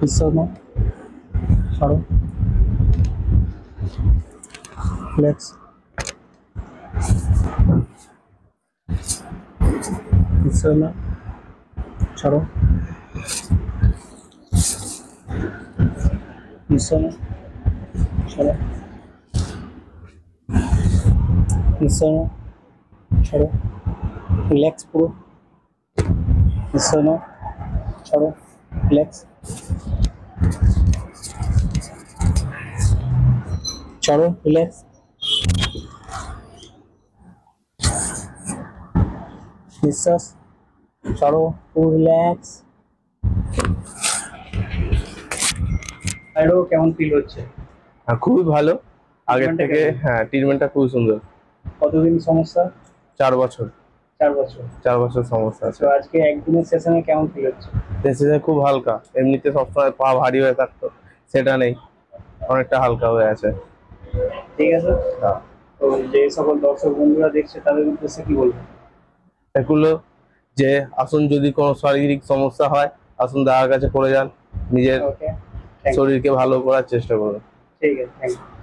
বিছানা ছাড়ো, রিল্যাক্স, বিছানা ছাড়ো, বিছানা ছাড়ো, বিছানা ছাড়ো, রিল্যাক্স পুরো, বিছানা ছাড়ো, রিল্যাক্স, ছাড়ো, রিল্যাক্স, নিঃশ্বাস ছাড়ো, পুরো রিল্যাক্স। আরো কেমন ফিল হচ্ছে? খুবই ভালো। আগের ট্রিটমেন্টটা থেকে কেমন? হ্যাঁ, ট্রিটমেন্টটা খুবই সুন্দর। কতদিন সমস্যা? 4 বছর। 4 বছর। 4 বছর সমস্যা আছে। তো আজকে একদিনের সেশনে কেমন ফিল হচ্ছে? এক্সারসাইজ খুব হালকা, এমনিতে সবসময় পা ভারী হয়ে থাকতো, সেটা নেই, অনেকটা হালকা হয়ে আছে। ঠিক আছে। হ্যাঁ। তো যে সকল দর্শক বন্ধুরা দেখছে তাদের উদ্দেশ্যে কি বলবো? এগুলো যে আসুন, যদি কোনো শারীরিক সমস্যা হয় আসুন দাদার কাছে পড়ে যান, নিজের ওকে, থ্যাংক ইউ। শরীরকে ভালো করার চেষ্টা করুন। ঠিক আছে, থ্যাংক ইউ।